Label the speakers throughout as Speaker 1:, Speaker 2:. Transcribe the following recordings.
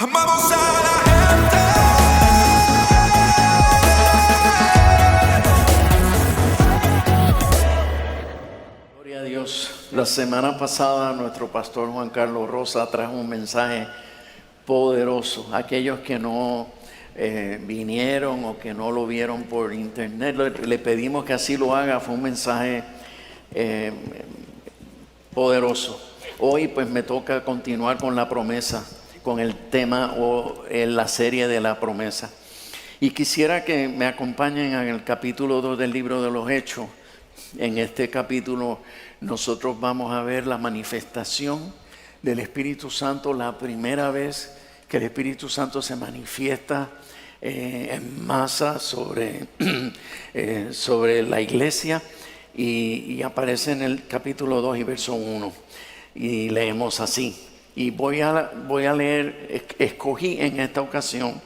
Speaker 1: Amamos a la gente.
Speaker 2: Gloria a Dios. La semana pasada nuestro pastor Juan Carlos Rosa trajo un mensaje poderoso. Aquellos que no vinieron o que no lo vieron por internet, le pedimos que así lo haga. Fue un mensaje poderoso. Hoy pues me toca continuar con la promesa, con el tema o la serie de la promesa. Y quisiera que me acompañen en el capítulo 2 del libro de los Hechos. En este capítulo nosotros vamos a ver la manifestación del Espíritu Santo, la primera vez que el Espíritu Santo se manifiesta en masa sobre la iglesia y aparece en el capítulo 2 y verso 1 y leemos así. Y voy a leer, escogí en esta ocasión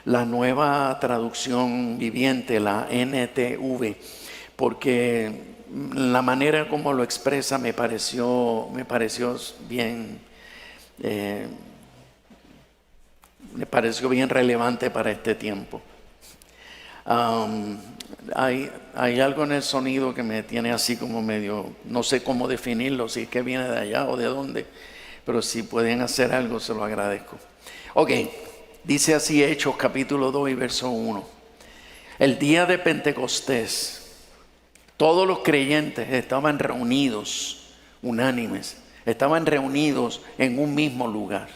Speaker 2: la Nueva Traducción Viviente, la NTV, porque la manera como lo expresa me pareció bien, me pareció bien relevante para este tiempo. Hay algo en el sonido que me tiene así como medio, no sé cómo definirlo, si es que viene de allá o de dónde, pero si pueden hacer algo se lo agradezco. Ok, dice así Hechos capítulo 2 y verso 1. El día de Pentecostés, todos los creyentes estaban reunidos, unánimes, estaban reunidos en un mismo lugar.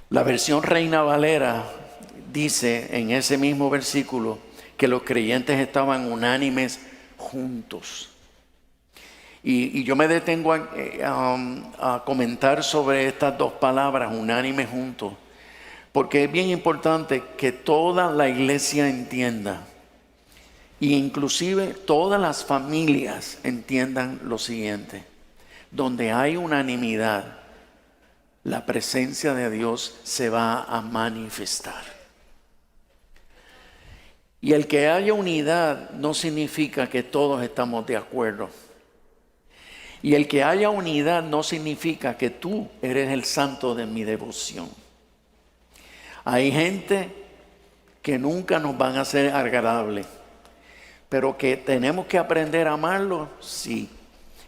Speaker 2: La versión Reina Valera dice en ese mismo versículo que los creyentes estaban unánimes juntos. Y yo me detengo a comentar sobre estas dos palabras, unánimes juntos, porque es bien importante que toda la iglesia entienda, e inclusive todas las familias entiendan lo siguiente: donde hay unanimidad, la presencia de Dios se va a manifestar. Y el que haya unidad no significa que todos estamos de acuerdo. Y el que haya unidad no significa que tú eres el santo de mi devoción. Hay gente que nunca nos van a ser agradables, pero que tenemos que aprender a amarlos, sí.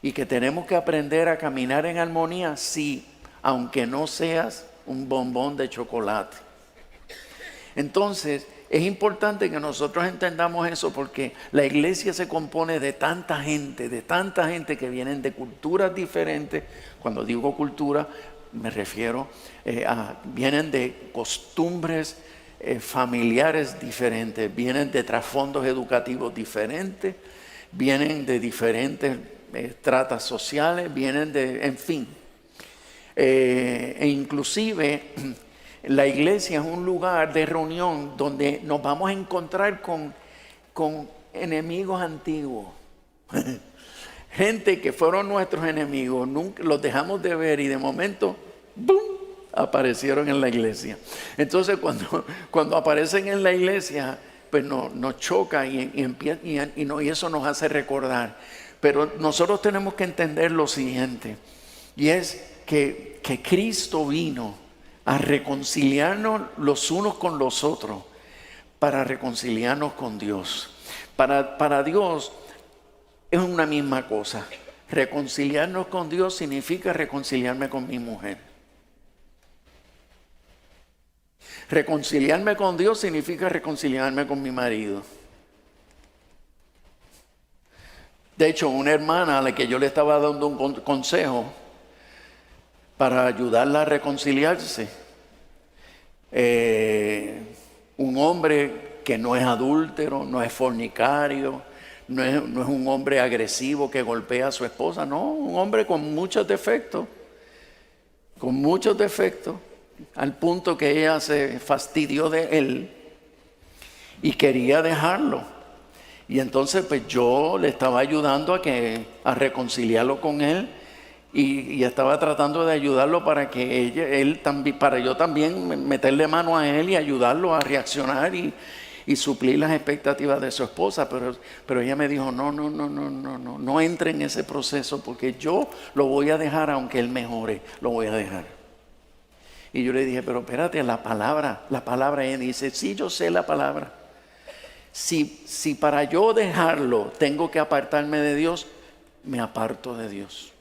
Speaker 2: Y que tenemos que aprender a caminar en armonía, sí, aunque no seas un bombón de chocolate. Entonces, es importante que nosotros entendamos eso, porque la iglesia se compone de tanta gente que vienen de culturas diferentes. Cuando digo cultura, me refiero vienen de costumbres familiares diferentes, vienen de trasfondos educativos diferentes, vienen de diferentes estratas sociales, vienen de, en fin. E inclusive la iglesia es un lugar de reunión donde nos vamos a encontrar con enemigos antiguos. Gente que fueron nuestros enemigos, nunca los dejamos de ver y de momento, ¡boom!, aparecieron en la iglesia. Entonces cuando aparecen en la iglesia, pues nos choca y eso nos hace recordar. Pero nosotros tenemos que entender lo siguiente, y es que Cristo vino a reconciliarnos los unos con los otros, para reconciliarnos con Dios. Para Dios es una misma cosa. Reconciliarnos con Dios significa reconciliarme con mi mujer. Reconciliarme con Dios significa reconciliarme con mi marido. De hecho, una hermana a la que yo le estaba dando un consejo para ayudarla a reconciliarse, un hombre que no es adúltero, no es fornicario, no es un hombre agresivo que golpea a su esposa, no, un hombre con muchos defectos, al punto que ella se fastidió de él y quería dejarlo. Y entonces pues yo le estaba ayudando a reconciliarlo con él, y estaba tratando de ayudarlo para que para yo también meterle mano a él y ayudarlo a reaccionar y suplir las expectativas de su esposa. Pero ella me dijo, no entre en ese proceso, porque yo lo voy a dejar aunque él mejore, lo voy a dejar. Y yo le dije, pero espérate, la palabra. Ella dice, sí, yo sé la palabra. Si para yo dejarlo tengo que apartarme de Dios, me aparto de Dios.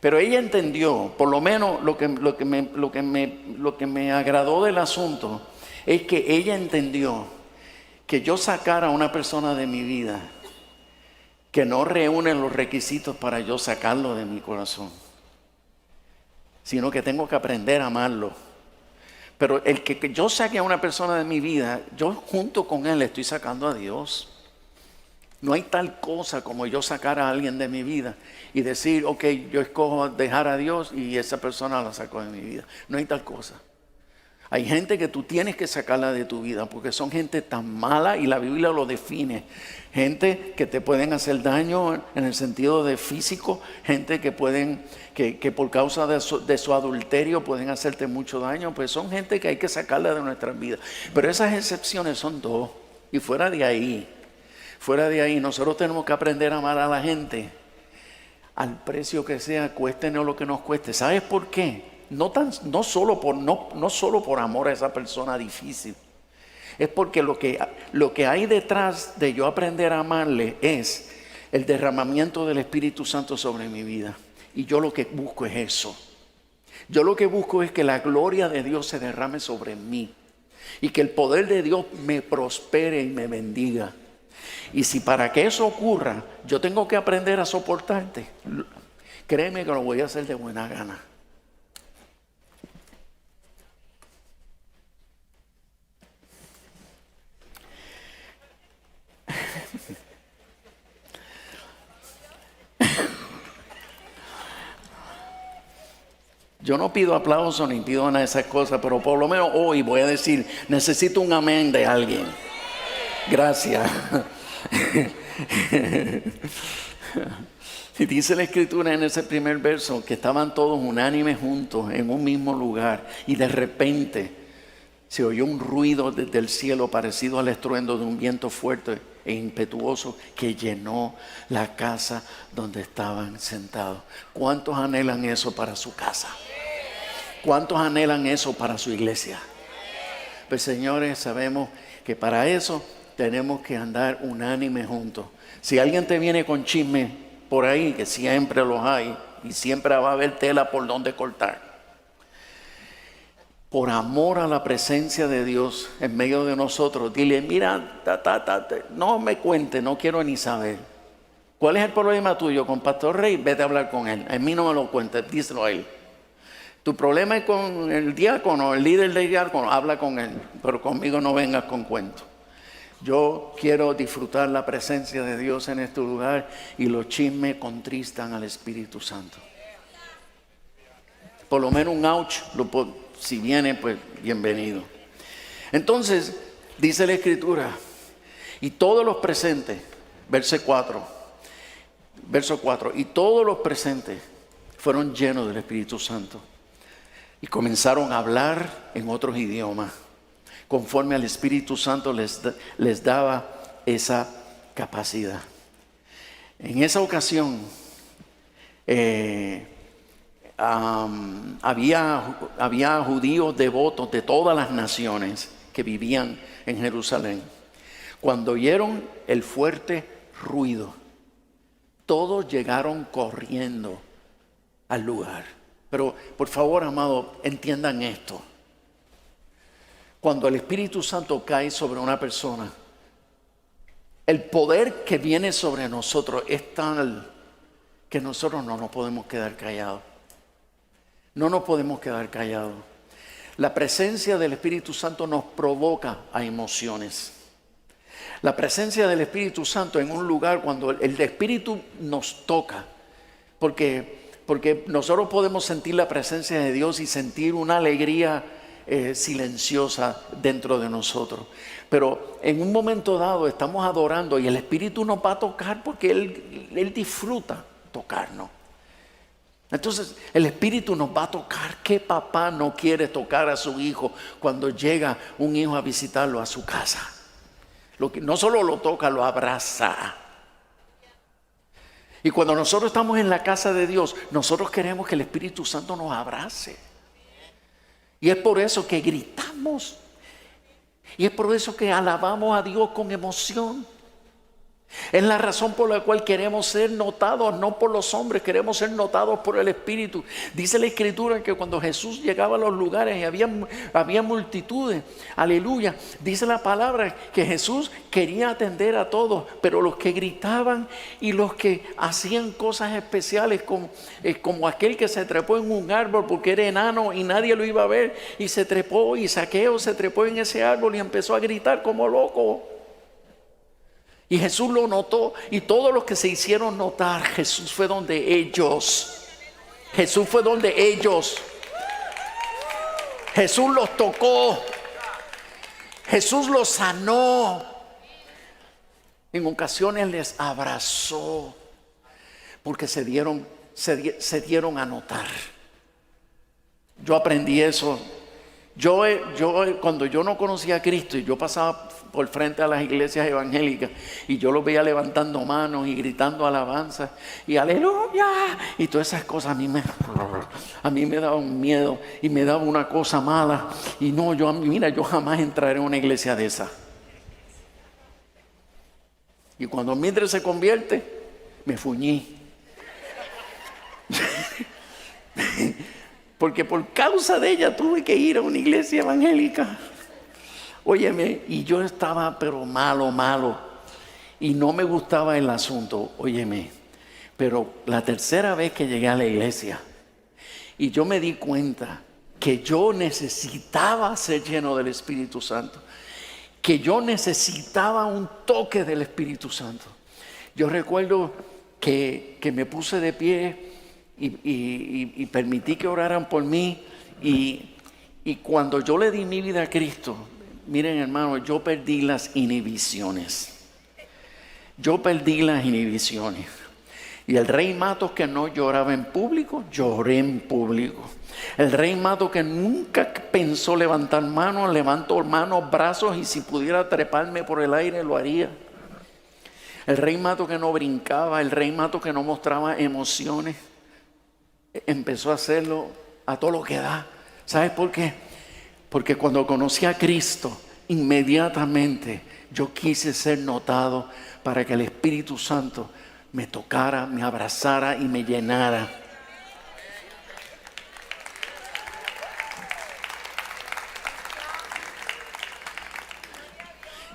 Speaker 2: Pero ella entendió, por lo menos lo que me agradó del asunto, es que ella entendió que yo sacara a una persona de mi vida que no reúne los requisitos para yo sacarlo de mi corazón, sino que tengo que aprender a amarlo. Pero el que yo saque a una persona de mi vida, yo junto con él estoy sacando a Dios. No hay tal cosa como yo sacar a alguien de mi vida y decir, ok, yo escojo dejar a Dios y esa persona la saco de mi vida. No hay tal cosa. Hay gente que tú tienes que sacarla de tu vida porque son gente tan mala y la Biblia lo define. Gente que te pueden hacer daño en el sentido de físico, gente que por causa de su adulterio pueden hacerte mucho daño. Pues son gente que hay que sacarla de nuestras vidas. Pero esas excepciones son dos. Y fuera de ahí, nosotros tenemos que aprender a amar a la gente al precio que sea, cuéstenos lo que nos cueste. ¿Sabes por qué? No solo por amor a esa persona difícil. Es porque lo que hay detrás de yo aprender a amarle es el derramamiento del Espíritu Santo sobre mi vida. Y yo lo que busco es eso. Yo lo que busco es que la gloria de Dios se derrame sobre mí. Y que el poder de Dios me prospere y me bendiga. Y si para que eso ocurra, yo tengo que aprender a soportarte, créeme que lo voy a hacer de buena gana. Yo no pido aplauso ni pido nada de esas cosas, pero por lo menos hoy voy a decir, necesito un amén de alguien. Gracias. Y dice la Escritura en ese primer verso que estaban todos unánimes juntos en un mismo lugar y de repente se oyó un ruido desde el cielo parecido al estruendo de un viento fuerte e impetuoso que llenó la casa donde estaban sentados. ¿Cuántos anhelan eso para su casa? ¿Cuántos anhelan eso para su iglesia? Pues señores, sabemos que para eso tenemos que andar unánime juntos. Si alguien te viene con chisme por ahí, que siempre los hay, y siempre va a haber tela por donde cortar. Por amor a la presencia de Dios en medio de nosotros, dile, mira, no me cuente, no quiero ni saber. ¿Cuál es el problema tuyo con Pastor Rey? Vete a hablar con él. A mí no me lo cuentes, díselo a él. Tu problema es con el diácono, el líder del diácono, habla con él, pero conmigo no vengas con cuentos. Yo quiero disfrutar la presencia de Dios en este lugar y los chismes contristan al Espíritu Santo. Por lo menos un ouch, si viene, pues bienvenido. Entonces, dice la Escritura, y todos los presentes, verso 4, y todos los presentes fueron llenos del Espíritu Santo y comenzaron a hablar en otros idiomas, conforme al Espíritu Santo les daba esa capacidad. En esa ocasión había judíos devotos de todas las naciones que vivían en Jerusalén. Cuando oyeron el fuerte ruido, todos llegaron corriendo al lugar. Pero por favor, amado, entiendan esto. Cuando el Espíritu Santo cae sobre una persona, el poder que viene sobre nosotros es tal que nosotros no nos podemos quedar callados. No nos podemos quedar callados. La presencia del Espíritu Santo nos provoca a emociones. La presencia del Espíritu Santo en un lugar, cuando el Espíritu nos toca, porque nosotros podemos sentir la presencia de Dios y sentir una alegría silenciosa dentro de nosotros. Pero en un momento dado estamos adorando y el Espíritu nos va a tocar porque Él disfruta tocarnos. Entonces el Espíritu nos va a tocar. ¿Qué papá no quiere tocar a su hijo cuando llega un hijo a visitarlo a su casa? No solo lo toca, lo abraza. Y cuando nosotros estamos en la casa de Dios, nosotros queremos que el Espíritu Santo nos abrace. Y es por eso que gritamos. Y es por eso que alabamos a Dios con emoción. Es la razón por la cual queremos ser notados, no por los hombres, queremos ser notados por el Espíritu. Dice la Escritura que cuando Jesús llegaba a los lugares y había multitudes, aleluya, dice la palabra que Jesús quería atender a todos, pero los que gritaban y los que hacían cosas especiales, como aquel que se trepó en un árbol porque era enano y nadie lo iba a ver, y se trepó, y Zaqueo se trepó en ese árbol y empezó a gritar como loco. Y Jesús lo notó, y todos los que se hicieron notar, Jesús fue donde ellos. Jesús fue donde ellos. Jesús los tocó. Jesús los sanó. En ocasiones les abrazó, porque se dieron a notar. Yo aprendí eso. Yo cuando yo no conocía a Cristo y yo pasaba por frente a las iglesias evangélicas y yo los veía levantando manos y gritando alabanzas y aleluya y todas esas cosas, a mí me daba un miedo y me daba una cosa mala. Y no, yo jamás entraré en una iglesia de esa. Y cuando Mildred se convierte, me fuñí. Porque por causa de ella tuve que ir a una iglesia evangélica. Óyeme, y yo estaba pero malo. Y no me gustaba el asunto, óyeme. Pero la tercera vez que llegué a la iglesia y yo me di cuenta que yo necesitaba ser lleno del Espíritu Santo. Que yo necesitaba un toque del Espíritu Santo. Yo recuerdo que me puse de pie y permití que oraran por mí. Y cuando yo le di mi vida a Cristo, miren hermano, yo perdí las inhibiciones. Y el rey Matos, que no lloraba en público, lloré en público. El rey Matos, que nunca pensó levantar manos, levantó manos, brazos, y si pudiera treparme por el aire lo haría. El rey Matos, que no brincaba, el rey Matos, que no mostraba emociones, empezó a hacerlo a todo lo que da. ¿Sabes por qué? Porque cuando conocí a Cristo, inmediatamente yo quise ser notado para que el Espíritu Santo me tocara, me abrazara y me llenara.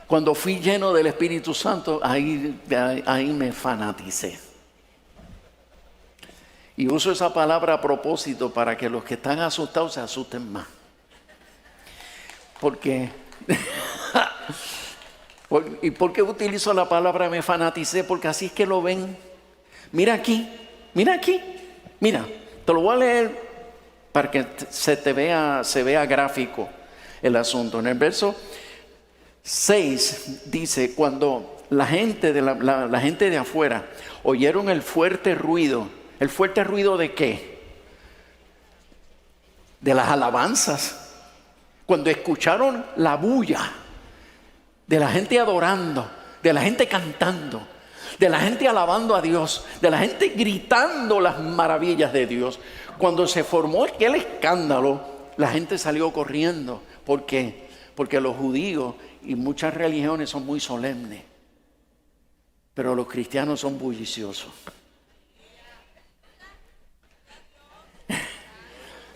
Speaker 2: Cuando fui lleno del Espíritu Santo, ahí me fanaticé. Y uso esa palabra a propósito para que los que están asustados se asusten más. Porque ¿y por qué utilizo la palabra me fanaticé? Porque así es que lo ven. Mira aquí, mira, te lo voy a leer para que se vea gráfico el asunto. En el verso 6 dice: cuando la gente de afuera oyeron el fuerte ruido. ¿El fuerte ruido de qué? De las alabanzas. Cuando escucharon la bulla de la gente adorando, de la gente cantando, de la gente alabando a Dios, de la gente gritando las maravillas de Dios. Cuando se formó aquel escándalo, la gente salió corriendo. ¿Por qué? Porque los judíos y muchas religiones son muy solemnes, pero los cristianos son bulliciosos.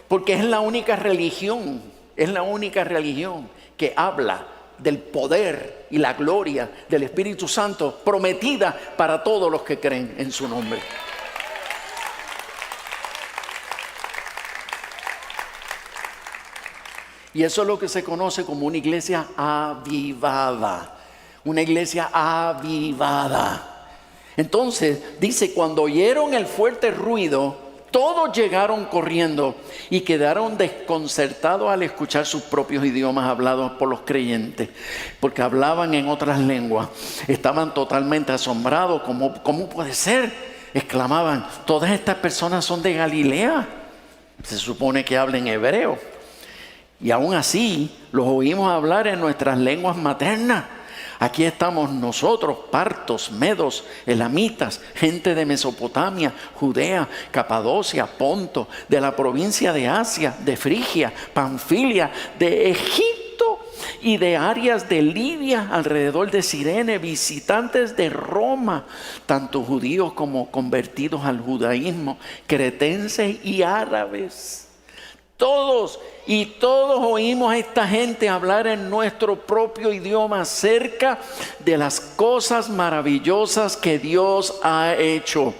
Speaker 2: Porque es la única religión que habla del poder y la gloria del Espíritu Santo prometida para todos los que creen en su nombre. Y eso es lo que se conoce como una iglesia avivada. Una iglesia avivada. Entonces dice: cuando oyeron el fuerte ruido, todos llegaron corriendo y quedaron desconcertados al escuchar sus propios idiomas hablados por los creyentes, porque hablaban en otras lenguas. Estaban totalmente asombrados. ¿Cómo puede ser? Exclamaban: todas estas personas son de Galilea. Se supone que hablan hebreo. Y aún así los oímos hablar en nuestras lenguas maternas. Aquí estamos nosotros, partos, medos, elamitas, gente de Mesopotamia, Judea, Capadocia, Ponto, de la provincia de Asia, de Frigia, Panfilia, de Egipto y de áreas de Libia, alrededor de Cirene, visitantes de Roma, tanto judíos como convertidos al judaísmo, cretenses y árabes. Todos oímos a esta gente hablar en nuestro propio idioma acerca de las cosas maravillosas que Dios ha hecho.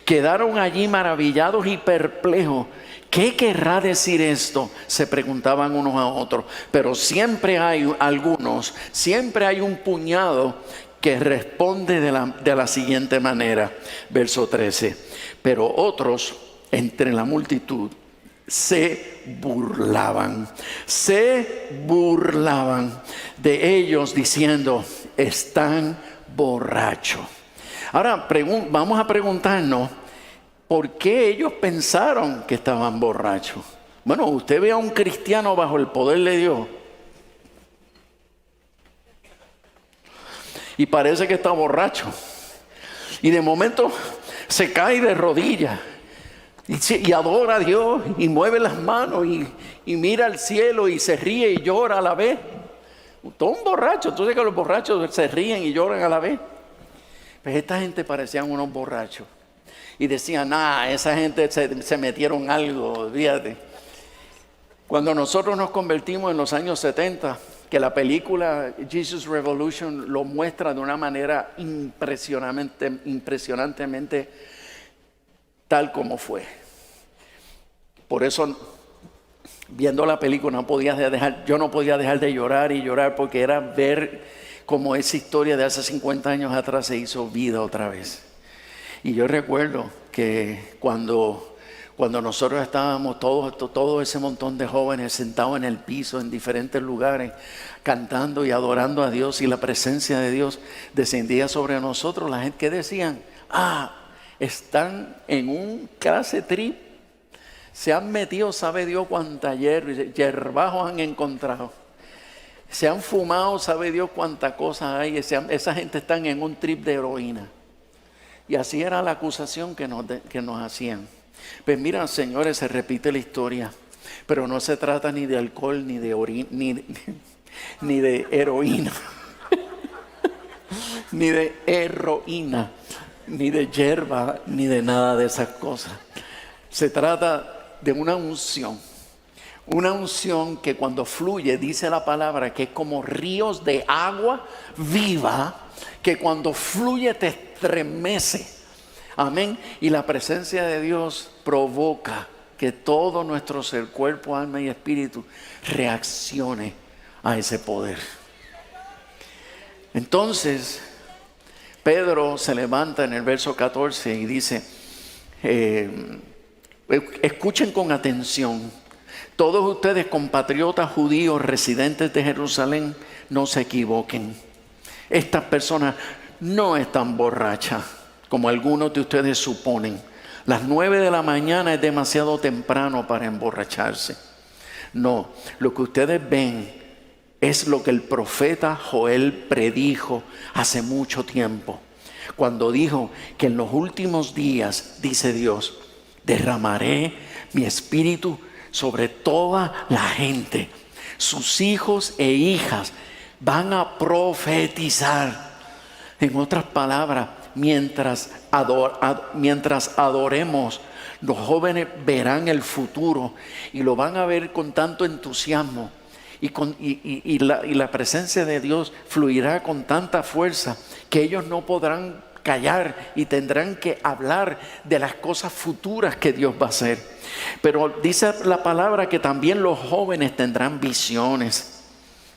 Speaker 2: Quedaron allí maravillados y perplejos. ¿Qué querrá decir esto?, se preguntaban unos a otros. Pero siempre hay un puñado que responde de la siguiente manera. Verso 13. Pero otros entre la multitud se burlaban de ellos diciendo: están borrachos. Ahora vamos a preguntarnos, ¿por qué ellos pensaron que estaban borrachos? Bueno, usted ve a un cristiano bajo el poder de Dios y parece que está borracho, y de momento se cae de rodillas y adora a Dios y mueve las manos y mira al cielo y se ríe y llora a la vez. Todo un borracho. Tú sabes que los borrachos se ríen y lloran a la vez. Pues esta gente parecían unos borrachos y decían: esa gente se metieron algo, fíjate. Cuando nosotros nos convertimos en los años 70, que la película Jesus Revolution lo muestra de una manera impresionantemente tal como fue. Por eso, viendo la película, yo no podía dejar de llorar, porque era ver cómo esa historia de hace 50 años atrás se hizo vida otra vez. Y yo recuerdo que cuando nosotros estábamos todo ese montón de jóvenes sentados en el piso, en diferentes lugares, cantando y adorando a Dios, y la presencia de Dios descendía sobre nosotros, la gente, ¿qué decían? Están en un clase trip, se han metido, sabe Dios cuánta yerbajos han encontrado, se han fumado, sabe Dios cuántas cosas hay, esa gente está en un trip de heroína. Y así era la acusación que nos hacían. Pues mira, señores, se repite la historia, pero no se trata ni de alcohol, ni de ni de heroína, ni de heroína, ni de hierba, ni de nada de esas cosas. Se trata de una unción que cuando fluye, dice la palabra, que es como ríos de agua viva, que cuando fluye te estremece. Amén. Y la presencia de Dios provoca que todo nuestro ser, cuerpo, alma y espíritu reaccione a ese poder. Entonces Pedro se levanta en el verso 14 y dice: escuchen con atención, todos ustedes compatriotas judíos residentes de Jerusalén, no se equivoquen. Estas personas no están borrachas, como algunos de ustedes suponen. Las 9 de la mañana es demasiado temprano para emborracharse. No, lo que ustedes ven es lo que el profeta Joel predijo hace mucho tiempo, cuando dijo que en los últimos días, dice Dios, derramaré mi espíritu sobre toda la gente. Sus hijos e hijas van a profetizar. En otras palabras, mientras adoremos, los jóvenes verán el futuro y lo van a ver con tanto entusiasmo, y la presencia de Dios fluirá con tanta fuerza que ellos no podrán callar y tendrán que hablar de las cosas futuras que Dios va a hacer. Pero dice la palabra que también los jóvenes tendrán visiones,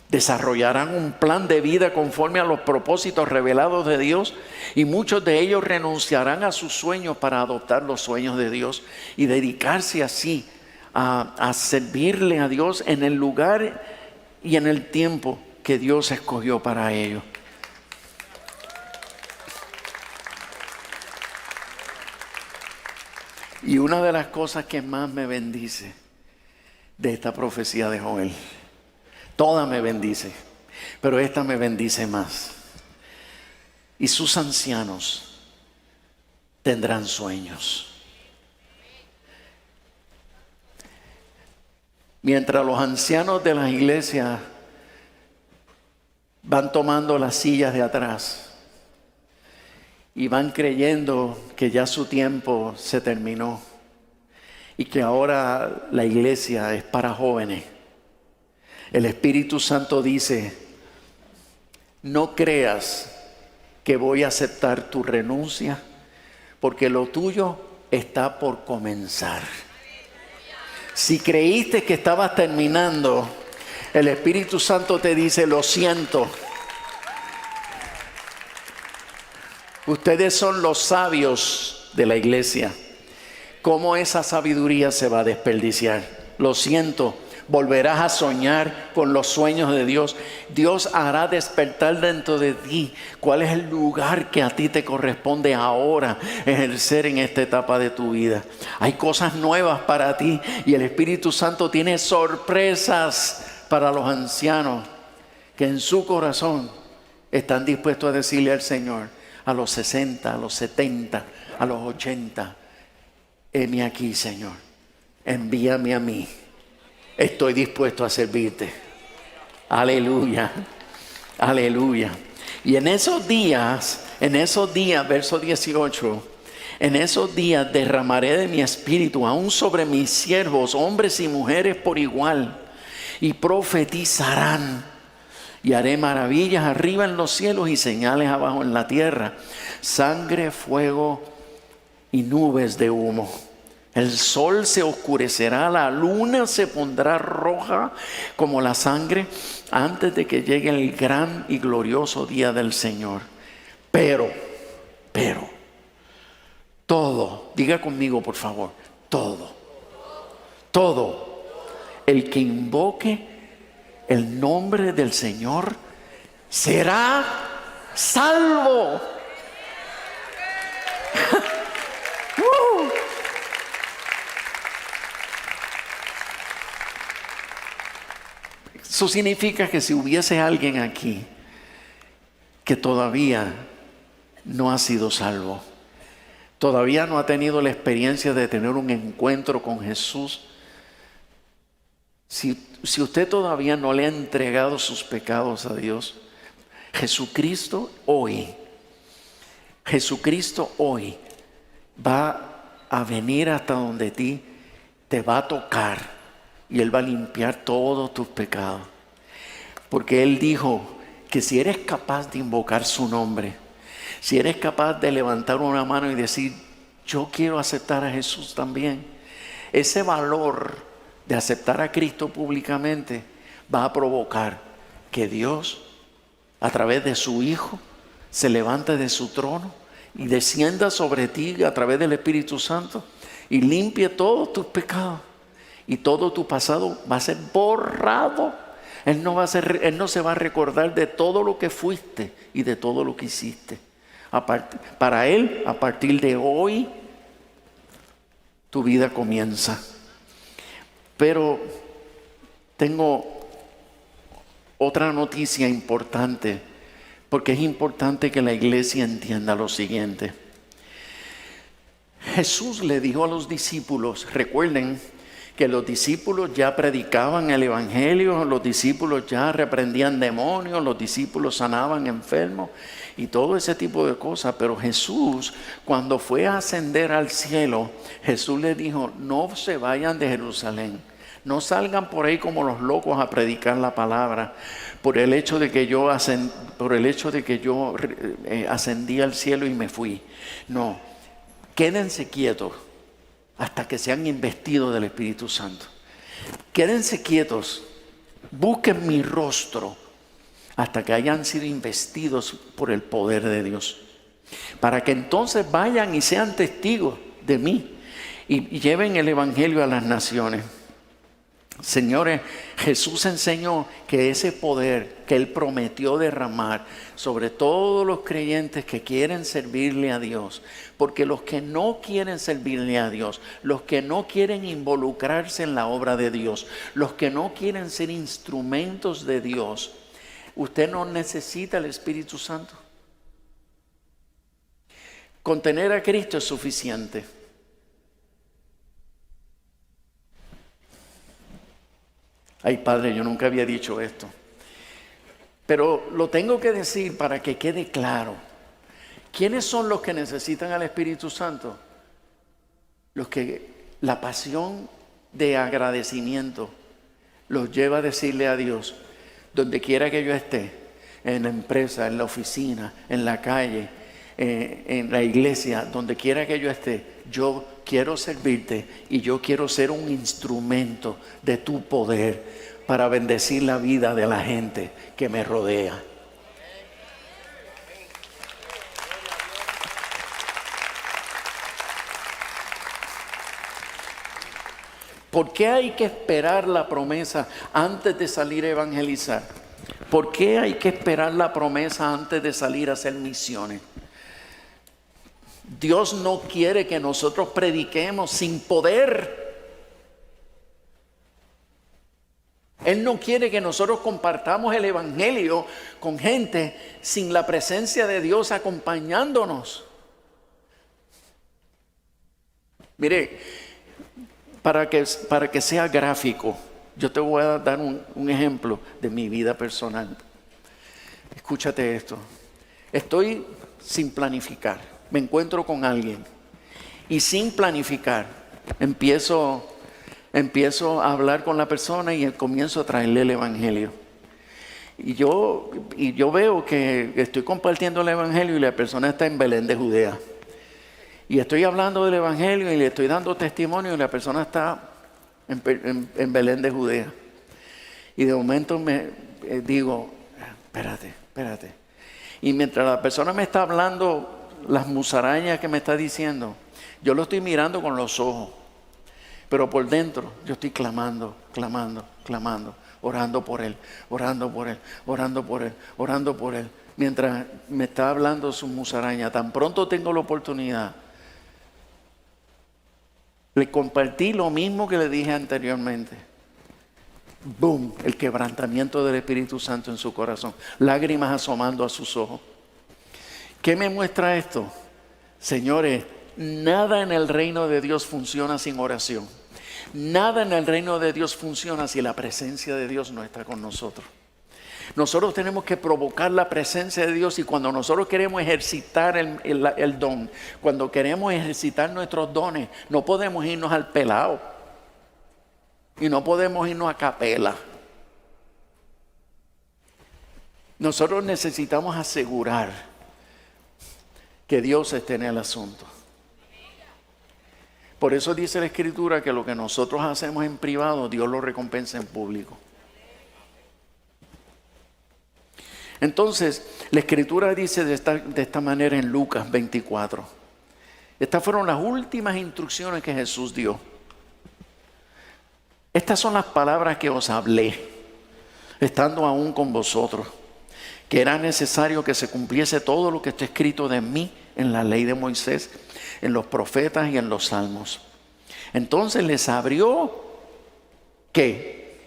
Speaker 2: desarrollarán un plan de vida conforme a los propósitos revelados de Dios, y muchos de ellos renunciarán a sus sueños para adoptar los sueños de Dios y dedicarse así a servirle a Dios en el lugar y en el tiempo que Dios escogió para ellos. Y una de las cosas que más me bendice de esta profecía de Joel, toda me bendice, pero esta me bendice más. y sus ancianos tendrán sueños. Mientras los ancianos de las iglesias van tomando las sillas de atrás y van creyendo que ya su tiempo se terminó y que ahora la iglesia es para jóvenes, el Espíritu Santo dice: no creas que voy a aceptar tu renuncia, porque lo tuyo está por comenzar. Si creíste que estabas terminando, el Espíritu Santo te dice: lo siento. Ustedes son los sabios de la iglesia. ¿Cómo esa sabiduría se va a desperdiciar? Lo siento. Volverás a soñar con los sueños de Dios. Dios hará despertar dentro de ti cuál es el lugar que a ti te corresponde ahora ejercer en esta etapa de tu vida. Hay cosas nuevas para ti y el Espíritu Santo tiene sorpresas para los ancianos que en su corazón están dispuestos a decirle al Señor a los 60, a los 70, a los 80: heme aquí, Señor, envíame a mí. Estoy dispuesto a servirte. Aleluya, aleluya. Y en esos días, verso 18, en esos días derramaré de mi espíritu aún sobre mis siervos, hombres y mujeres por igual, y profetizarán. Y haré maravillas arriba en los cielos y señales abajo en la tierra: sangre, fuego y nubes de humo. El sol se oscurecerá, la luna se pondrá roja como la sangre antes de que llegue el gran y glorioso día del Señor. Pero, todo, diga conmigo por favor, todo el que invoque el nombre del Señor será salvo. Eso significa que si hubiese alguien aquí que todavía no ha sido salvo, todavía no ha tenido la experiencia de tener un encuentro con Jesús, si usted todavía no le ha entregado sus pecados a Dios, Jesucristo hoy va a venir hasta donde ti, te va a tocar y Él va a limpiar todos tus pecados. Porque Él dijo que si eres capaz de invocar su nombre, si eres capaz de levantar una mano y decir: yo quiero aceptar a Jesús también, ese valor de aceptar a Cristo públicamente va a provocar que Dios, a través de su Hijo, se levante de su trono y descienda sobre ti a través del Espíritu Santo y limpie todos tus pecados. Y todo tu pasado va a ser borrado. Él no se va a recordar de todo lo que fuiste y de todo lo que hiciste. Para Él, a partir de hoy, tu vida comienza. Pero tengo otra noticia importante, porque es importante que la iglesia entienda lo siguiente. Jesús le dijo a los discípulos, recuerden que los discípulos ya predicaban el evangelio, los discípulos ya reprendían demonios, los discípulos sanaban enfermos y todo ese tipo de cosas. Pero Jesús, cuando fue a ascender al cielo, Jesús les dijo: no se vayan de Jerusalén, no salgan por ahí como los locos a predicar la palabra por el hecho de que yo ascendí al cielo y me fui. No, quédense quietos hasta que sean investidos del Espíritu Santo. Quédense quietos, busquen mi rostro hasta que hayan sido investidos por el poder de Dios, para que entonces vayan y sean testigos de mí y lleven el evangelio a las naciones. Señores, Jesús enseñó que ese poder que Él prometió derramar sobre todos los creyentes que quieren servirle a Dios, porque los que no quieren servirle a Dios, los que no quieren involucrarse en la obra de Dios, los que no quieren ser instrumentos de Dios, usted no necesita el Espíritu Santo. Con tener a Cristo es suficiente. Ay, Padre, yo nunca había dicho esto. Pero lo tengo que decir para que quede claro. ¿Quiénes son los que necesitan al Espíritu Santo? Los que la pasión de agradecimiento los lleva a decirle a Dios, donde quiera que yo esté, en la empresa, en la oficina, en la calle, en la iglesia, donde quiera que yo esté, yo quiero servirte y yo quiero ser un instrumento de tu poder para bendecir la vida de la gente que me rodea. ¿Por qué hay que esperar la promesa antes de salir a evangelizar? ¿Por qué hay que esperar la promesa antes de salir a hacer misiones? Dios no quiere que nosotros prediquemos sin poder. Él no quiere que nosotros compartamos el evangelio con gente sin la presencia de Dios acompañándonos. Mire, para que sea gráfico, yo te voy a dar un ejemplo de mi vida personal. Escúchate esto. Estoy sin planificar. Me encuentro con alguien y sin planificar empiezo a hablar con la persona y comienzo a traerle el evangelio. Y yo veo que estoy compartiendo el evangelio y la persona está en Belén de Judea. Y estoy hablando del evangelio y le estoy dando testimonio y la persona está en Belén de Judea. Y de momento me digo, espérate. Y mientras la persona me está hablando las musarañas que me está diciendo, yo lo estoy mirando con los ojos. Pero por dentro yo estoy clamando, orando por él. Mientras me está hablando su musaraña, tan pronto tengo la oportunidad, le compartí lo mismo que le dije anteriormente. ¡Boom! El quebrantamiento del Espíritu Santo en su corazón. Lágrimas asomando a sus ojos. ¿Qué me muestra esto? Señores, nada en el reino de Dios funciona sin oración. Nada en el reino de Dios funciona si la presencia de Dios no está con nosotros. Nosotros tenemos que provocar la presencia de Dios y cuando nosotros queremos ejercitar el don, cuando queremos ejercitar nuestros dones, no podemos irnos al pelao y no podemos irnos a capela. Nosotros necesitamos asegurar que Dios esté en el asunto. Por eso dice la Escritura que lo que nosotros hacemos en privado, Dios lo recompensa en público. Entonces, la Escritura dice de esta manera en Lucas 24. Estas fueron las últimas instrucciones que Jesús dio. Estas son las palabras que os hablé, estando aún con vosotros, que era necesario que se cumpliese todo lo que está escrito de mí en la ley de Moisés, en los profetas y en los salmos. Entonces les abrió, ¿qué?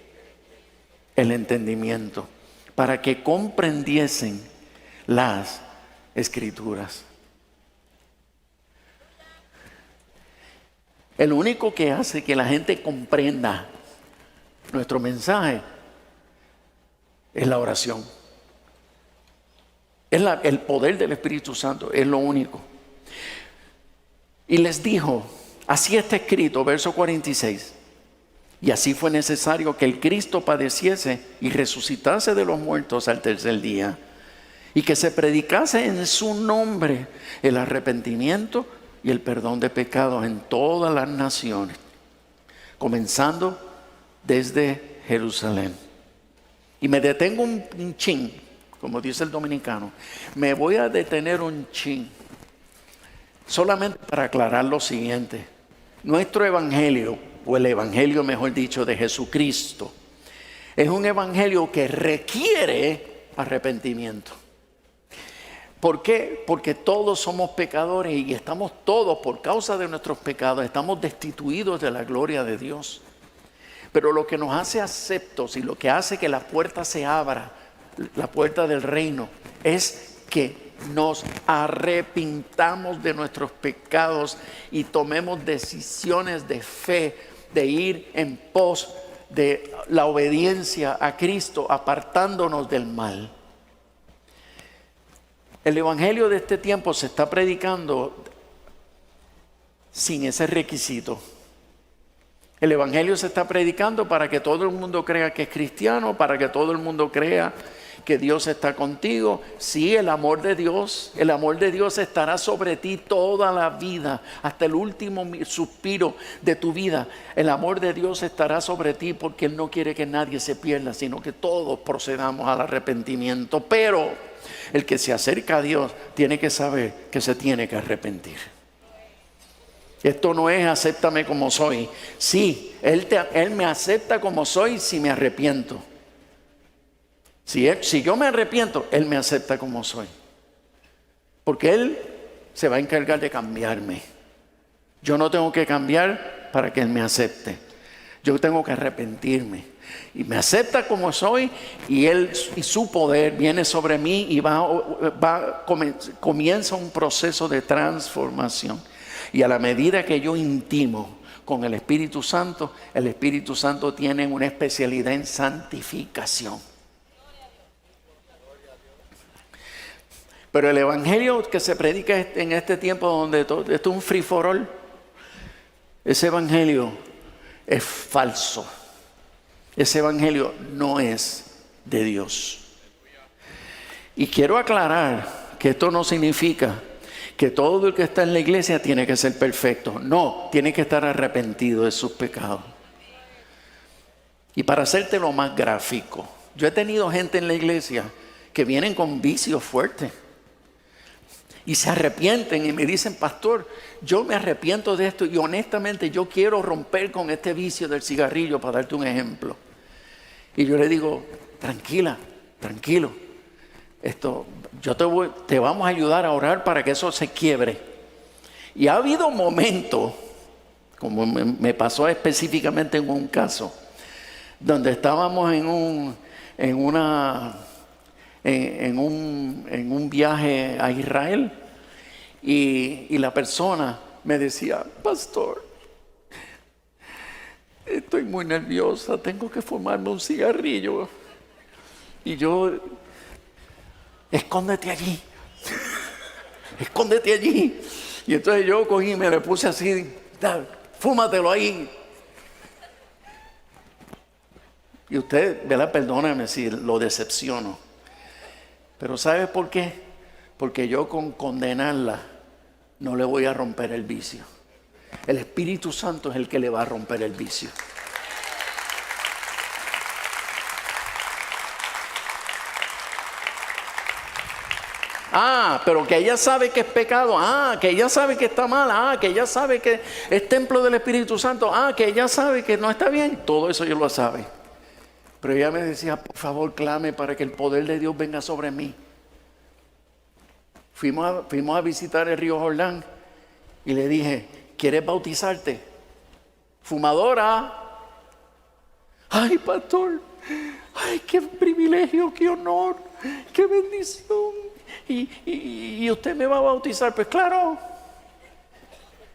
Speaker 2: El entendimiento, para que comprendiesen las Escrituras. El único que hace que la gente comprenda nuestro mensaje es la oración. Es el poder del Espíritu Santo, es lo único. Y les dijo, así está escrito, verso 46. Y así fue necesario que el Cristo padeciese y resucitase de los muertos al tercer día. Y que se predicase en su nombre el arrepentimiento y el perdón de pecados en todas las naciones, comenzando desde Jerusalén. Y me detengo un chin, como dice el dominicano. Me voy a detener un chin, solamente para aclarar lo siguiente. Nuestro evangelio, o el evangelio mejor dicho de Jesucristo, es un evangelio que requiere arrepentimiento. ¿Por qué? Porque todos somos pecadores y estamos todos, por causa de nuestros pecados, estamos destituidos de la gloria de Dios. Pero lo que nos hace aceptos y lo que hace que la puerta se abra, la puerta del reino, es que nos arrepintamos de nuestros pecados y tomemos decisiones de fe, de ir en pos de la obediencia a Cristo, apartándonos del mal. El evangelio de este tiempo se está predicando sin ese requisito. El evangelio se está predicando para que todo el mundo crea que es cristiano, para que todo el mundo crea que Dios está contigo. Sí, el amor de Dios estará sobre ti toda la vida, hasta el último suspiro de tu vida. El amor de Dios estará sobre ti porque Él no quiere que nadie se pierda, sino que todos procedamos al arrepentimiento. Pero el que se acerca a Dios tiene que saber que se tiene que arrepentir. Esto no es acéptame como soy. Sí, Él me acepta como soy si me arrepiento. Si yo me arrepiento, Él me acepta como soy. Porque Él se va a encargar de cambiarme. Yo no tengo que cambiar para que Él me acepte. Yo tengo que arrepentirme. Y me acepta como soy y Él y su poder viene sobre mí y comienza un proceso de transformación. Y a la medida que yo intimo con el Espíritu Santo tiene una especialidad en santificación. Pero el evangelio que se predica en este tiempo donde esto es un free for all, ese evangelio es falso. Ese evangelio no es de Dios. Y quiero aclarar que esto no significa que todo el que está en la iglesia tiene que ser perfecto. No, tiene que estar arrepentido de sus pecados. Y para hacerte lo más gráfico, yo he tenido gente en la iglesia que vienen con vicios fuertes y se arrepienten y me dicen, pastor, yo me arrepiento de esto y honestamente yo quiero romper con este vicio del cigarrillo, para darte un ejemplo. Y yo le digo, tranquilo, te vamos a ayudar a orar para que eso se quiebre. Y ha habido momentos, como me pasó específicamente en un caso, donde estábamos en un viaje a Israel y la persona me decía, pastor, estoy muy nerviosa, tengo que fumarme un cigarrillo. Y yo, escóndete allí. Escóndete allí. Y entonces yo cogí y me le puse así, fúmatelo ahí. Y usted, ¿verdad? Perdóname si lo decepciono. Pero ¿sabe por qué? Porque yo con condenarla no le voy a romper el vicio. El Espíritu Santo es el que le va a romper el vicio. Pero que ella sabe que es pecado. Que ella sabe que está mal. Que ella sabe que es templo del Espíritu Santo. Que ella sabe que no está bien. Todo eso ella lo sabe. Pero ella me decía, por favor, clame para que el poder de Dios venga sobre mí. Fuimos a visitar el río Jordán y le dije, ¿quieres bautizarte? Fumadora. Ay, pastor. Ay, qué privilegio, qué honor, qué bendición. Y usted me va a bautizar. Pues claro.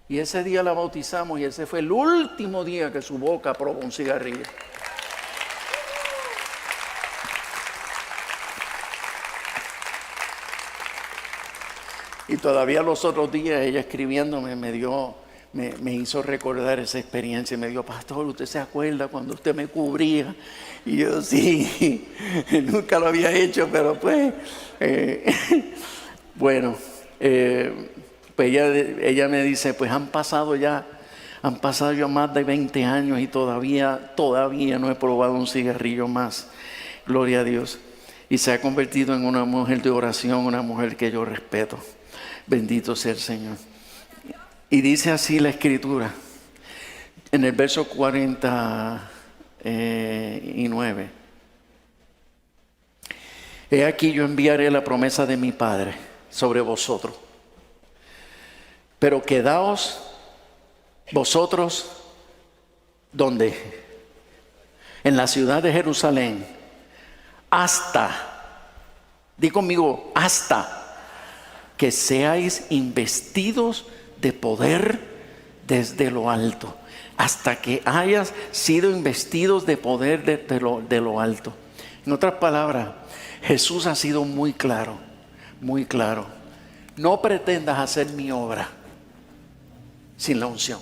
Speaker 2: Y ese día la bautizamos y ese fue el último día que su boca probó un cigarrillo. Y todavía los otros días ella escribiéndome me hizo recordar esa experiencia. Me dijo, pastor, ¿usted se acuerda cuando usted me cubría? Y yo, sí, nunca lo había hecho, pero pues, bueno, pues ella me dice, pues han pasado ya más de 20 años y todavía no he probado un cigarrillo más. Gloria a Dios. Y se ha convertido en una mujer de oración, una mujer que yo respeto. Bendito sea el Señor. Y dice así la Escritura, en el verso 49. He aquí yo enviaré la promesa de mi Padre sobre vosotros. Pero quedaos vosotros, ¿dónde? En la ciudad de Jerusalén, hasta, di conmigo, hasta que seáis investidos de poder desde lo alto, hasta que hayas sido investidos de poder de lo alto. En otras palabras, Jesús ha sido muy claro, muy claro. No pretendas hacer mi obra sin la unción.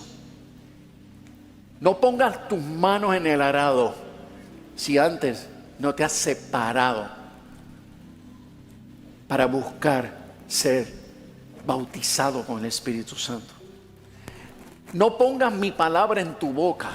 Speaker 2: No pongas tus manos en el arado si antes no te has separado para buscar ser bautizado con el Espíritu Santo. No pongas mi palabra en tu boca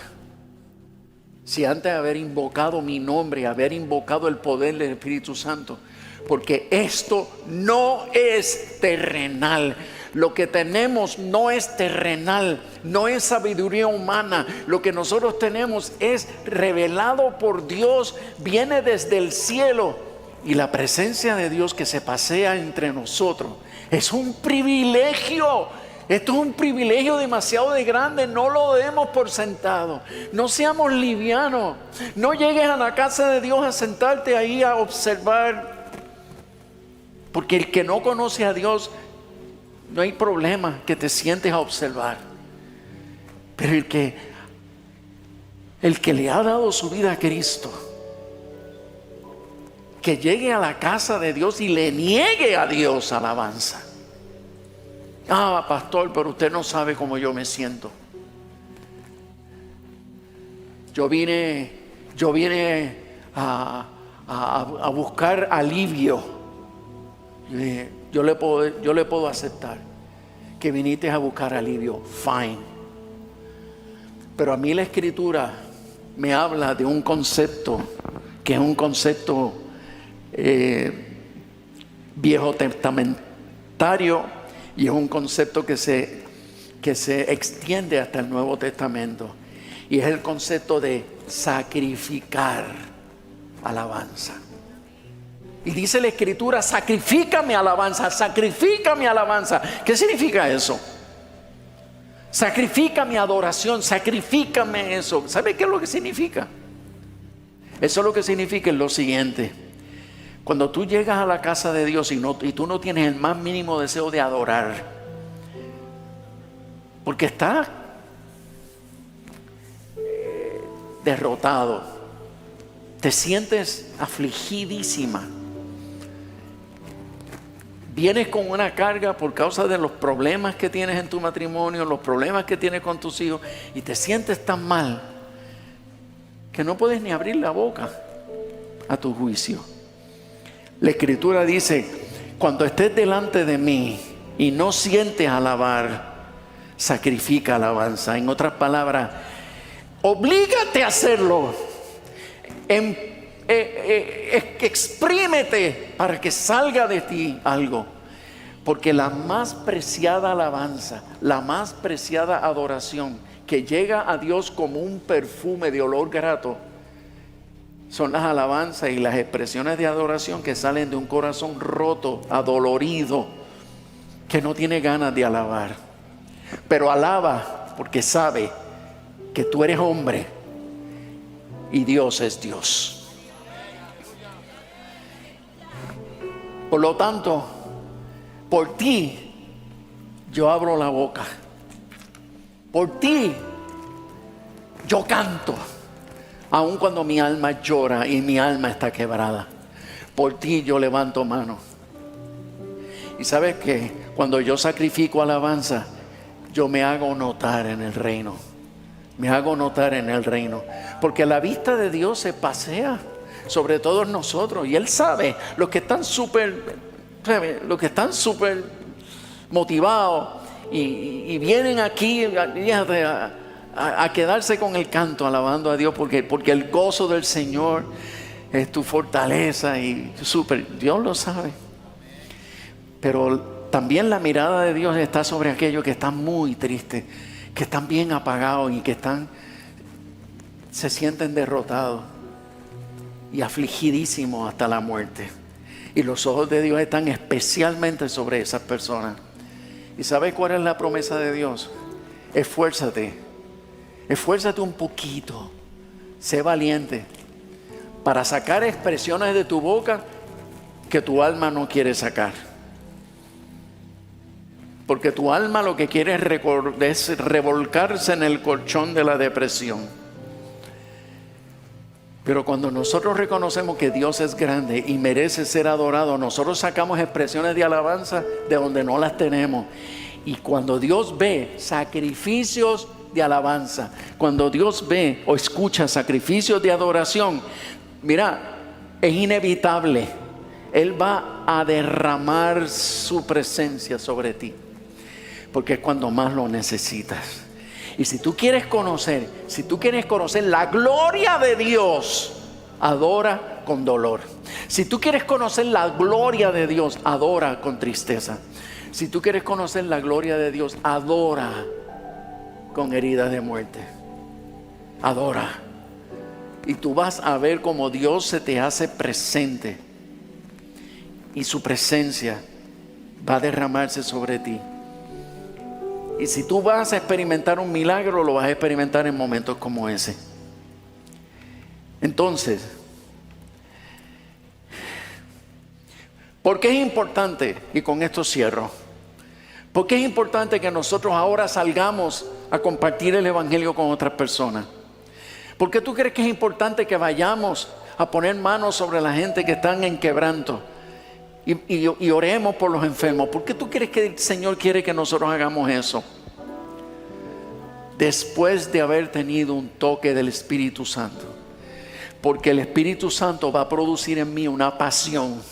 Speaker 2: si antes de haber invocado mi nombre, haber invocado el poder del Espíritu Santo, porque esto no es terrenal. Lo que tenemos no es terrenal, no es sabiduría humana. Lo que nosotros tenemos es revelado por Dios, viene desde el cielo, y la presencia de Dios que se pasea entre nosotros es un privilegio. Esto es un privilegio demasiado de grande. No lo demos por sentado. No seamos livianos. No llegues a la casa de Dios a sentarte ahí a observar, porque el que no conoce a Dios, no hay problema que te sientes a observar. Pero el que le ha dado su vida a Cristo, que llegue a la casa de Dios y le niegue a Dios alabanza. Ah, pastor, pero usted no sabe cómo yo me siento. Yo vine a buscar alivio. Yo le puedo aceptar que viniste a buscar alivio. Fine. Pero a mí la Escritura me habla de un concepto que es un concepto viejo testamentario, y es un concepto que se extiende hasta el Nuevo Testamento, y es el concepto de sacrificar alabanza. Y dice la Escritura: sacrifícame alabanza, sacrifícame alabanza. ¿Qué significa eso? Sacrifica mi adoración, sacrifícame eso. ¿Sabe qué es lo que significa? Eso es lo que significa es lo siguiente: cuando tú llegas a la casa de Dios y tú no tienes el más mínimo deseo de adorar, porque estás derrotado, te sientes afligidísima, vienes con una carga por causa de los problemas que tienes en tu matrimonio, los problemas que tienes con tus hijos, y te sientes tan mal que no puedes ni abrir la boca a tu juicio. La Escritura dice: cuando estés delante de mí y no sientes alabar, sacrifica alabanza. En otras palabras, oblígate a hacerlo. Exprímete para que salga de ti algo. Porque la más preciada alabanza, la más preciada adoración que llega a Dios como un perfume de olor grato, son las alabanzas y las expresiones de adoración que salen de un corazón roto, adolorido, que no tiene ganas de alabar. Pero alaba porque sabe que tú eres hombre y Dios es Dios. Por lo tanto, por ti yo abro la boca. Por ti yo canto. Aun cuando mi alma llora y mi alma está quebrada, por ti yo levanto mano. Y sabes que cuando yo sacrifico alabanza, yo me hago notar en el reino. Me hago notar en el reino. Porque la vista de Dios se pasea sobre todos nosotros. Y Él sabe, los que están súper motivados y vienen aquí a quedarse con el canto, alabando a Dios, porque el gozo del Señor es tu fortaleza y Dios lo sabe. Pero también la mirada de Dios está sobre aquellos que están muy tristes, que están bien apagados y que se sienten derrotados y afligidísimos hasta la muerte. Y los ojos de Dios están especialmente sobre esas personas. ¿Y sabes cuál es la promesa de Dios? Esfuérzate un poquito, sé valiente para sacar expresiones de tu boca que tu alma no quiere sacar. Porque tu alma lo que quiere es revolcarse en el colchón de la depresión. Pero cuando nosotros reconocemos que Dios es grande y merece ser adorado, nosotros sacamos expresiones de alabanza de donde no las tenemos. Y cuando Dios ve sacrificios de alabanza, cuando Dios ve o escucha sacrificios de adoración, mira, es inevitable. Él va a derramar su presencia sobre ti, porque es cuando más lo necesitas. Y si tú quieres conocer la gloria de Dios, adora con dolor. Si tú quieres conocer la gloria de Dios, adora con tristeza. Si tú quieres conocer la gloria de Dios, adora con heridas de muerte. Adora. Y tú vas a ver cómo Dios se te hace presente. Y su presencia va a derramarse sobre ti. Y si tú vas a experimentar un milagro, lo vas a experimentar en momentos como ese. Entonces, ¿por qué es importante? Y con esto cierro. ¿Por qué es importante que nosotros ahora salgamos a compartir el evangelio con otras personas? ¿Por qué tú crees que es importante que vayamos a poner manos sobre la gente que están en quebranto? Y oremos por los enfermos. ¿Por qué tú crees que el Señor quiere que nosotros hagamos eso? Después de haber tenido un toque del Espíritu Santo. Porque el Espíritu Santo va a producir en mí una pasión.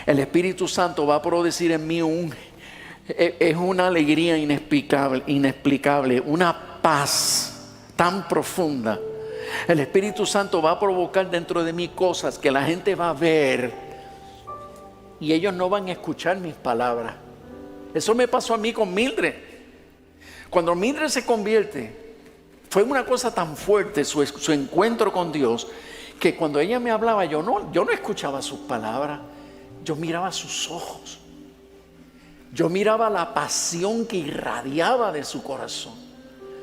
Speaker 2: El Espíritu Santo va a producir en mí una alegría inexplicable, una paz tan profunda. El Espíritu Santo va a provocar dentro de mí cosas que la gente va a ver. Y ellos no van a escuchar mis palabras. Eso me pasó a mí con Mildred. Cuando Mildred se convierte, fue una cosa tan fuerte su encuentro con Dios, que cuando ella me hablaba, yo no escuchaba sus palabras. Yo miraba sus ojos. Yo miraba la pasión que irradiaba de su corazón.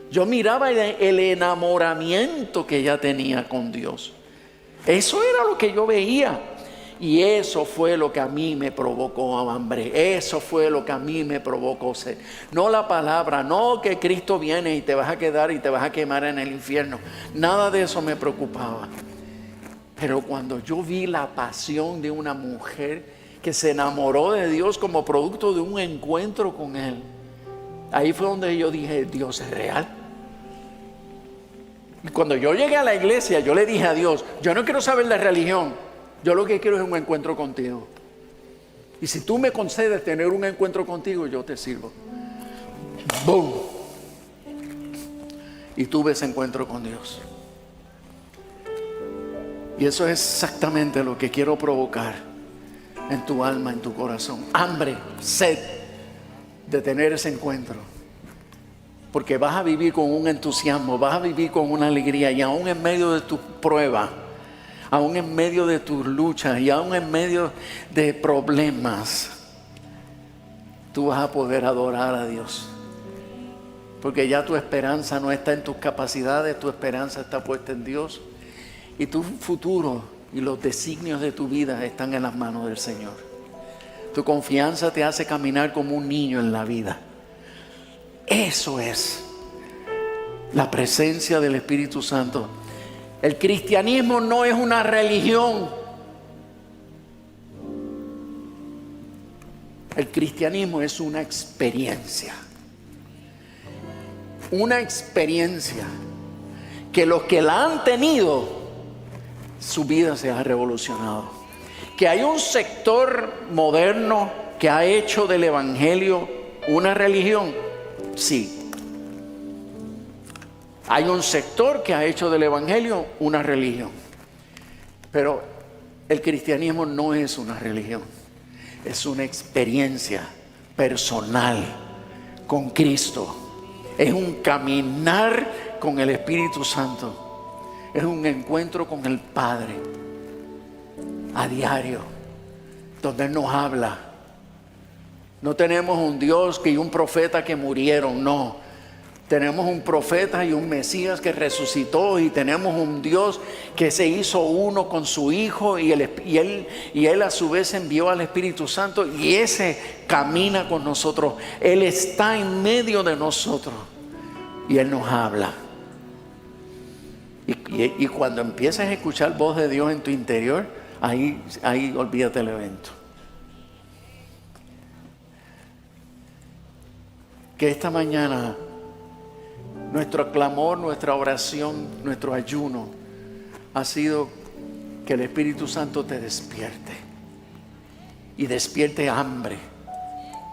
Speaker 2: Yo miraba el enamoramiento que ella tenía con Dios. Eso era lo que yo veía. Y eso fue lo que a mí me provocó hambre. Eso fue lo que a mí me provocó sed. No la palabra, no que Cristo viene y te vas a quedar y te vas a quemar en el infierno. Nada de eso me preocupaba. Pero cuando yo vi la pasión de una mujer que se enamoró de Dios como producto de un encuentro con Él, ahí fue donde yo dije, Dios es real. Y cuando yo llegué a la iglesia, yo le dije a Dios, yo no quiero saber de religión. Yo lo que quiero es un encuentro contigo. Y si tú me concedes tener un encuentro contigo, yo te sirvo. ¡Boom! Y tuve ese encuentro con Dios. Y eso es exactamente lo que quiero provocar en tu alma, en tu corazón. Hambre, sed de tener ese encuentro. Porque vas a vivir con un entusiasmo, vas a vivir con una alegría. Y aún en medio de tus pruebas, aún en medio de tus luchas y aún en medio de problemas, tú vas a poder adorar a Dios. Porque ya tu esperanza no está en tus capacidades, tu esperanza está puesta en Dios. Y tu futuro y los designios de tu vida están en las manos del Señor. Tu confianza te hace caminar como un niño en la vida. Eso es la presencia del Espíritu Santo. El cristianismo no es una religión. El cristianismo es una experiencia. Una experiencia que los que la han tenido, su vida se ha revolucionado. Que hay un sector moderno que ha hecho del evangelio una religión. Sí. Hay un sector que ha hecho del evangelio una religión. Pero el cristianismo no es una religión. Es una experiencia personal con Cristo. Es un caminar con el Espíritu Santo. Es un encuentro con el Padre a diario, donde Él nos habla. No tenemos un Dios y un profeta que murieron, no. Tenemos un profeta y un Mesías que resucitó, y tenemos un Dios que se hizo uno con su Hijo, y él a su vez envió al Espíritu Santo, y ese camina con nosotros. Él está en medio de nosotros y Él nos habla. Y cuando empiezas a escuchar voz de Dios en tu interior, ahí olvídate el evento. Que esta mañana nuestro clamor, nuestra oración, nuestro ayuno ha sido que el Espíritu Santo te despierte y despierte hambre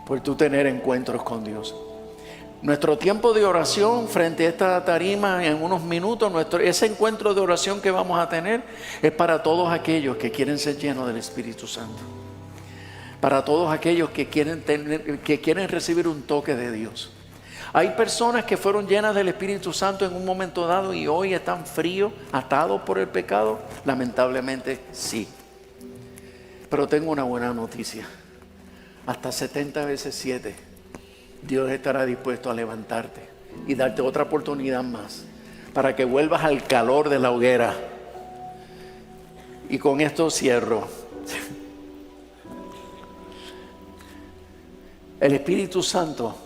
Speaker 2: por tú tener encuentros con Dios. Nuestro tiempo de oración frente a esta tarima en unos minutos, ese encuentro de oración que vamos a tener es para todos aquellos que quieren ser llenos del Espíritu Santo. Para todos aquellos que quieren recibir un toque de Dios. Hay personas que fueron llenas del Espíritu Santo en un momento dado y hoy están fríos, atados por el pecado. Lamentablemente sí. Pero tengo una buena noticia. Hasta 70 veces 7, Dios estará dispuesto a levantarte y darte otra oportunidad más para que vuelvas al calor de la hoguera. Y con esto cierro. El Espíritu Santo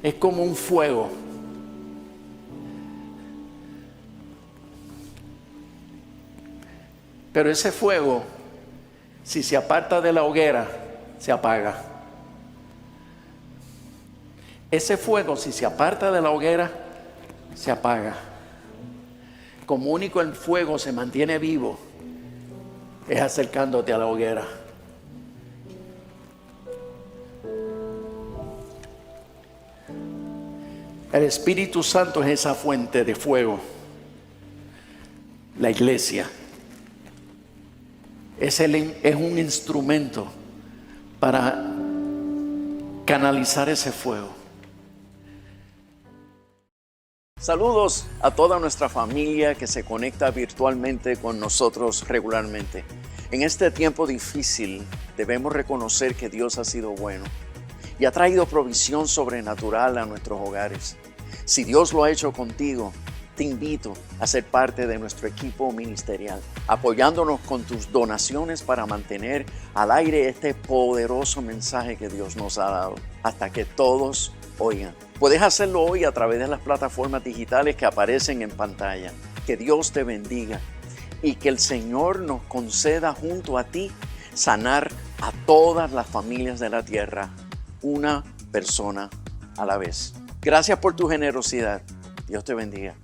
Speaker 2: es como un fuego. Pero ese fuego, si se aparta de la hoguera, se apaga. Ese fuego, si se aparta de la hoguera, se apaga. Como único el fuego se mantiene vivo, es acercándote a la hoguera. El Espíritu Santo es esa fuente de fuego. La iglesia es un instrumento para canalizar ese fuego. Saludos a toda nuestra familia que se conecta virtualmente con nosotros regularmente. En este tiempo difícil debemos reconocer que Dios ha sido bueno y ha traído provisión sobrenatural a nuestros hogares. Si Dios lo ha hecho contigo, te invito a ser parte de nuestro equipo ministerial, apoyándonos con tus donaciones para mantener al aire este poderoso mensaje que Dios nos ha dado, hasta que todos oigan. Puedes hacerlo hoy a través de las plataformas digitales que aparecen en pantalla. Que Dios te bendiga y que el Señor nos conceda junto a ti sanar a todas las familias de la tierra, una persona a la vez. Gracias por tu generosidad. Dios te bendiga.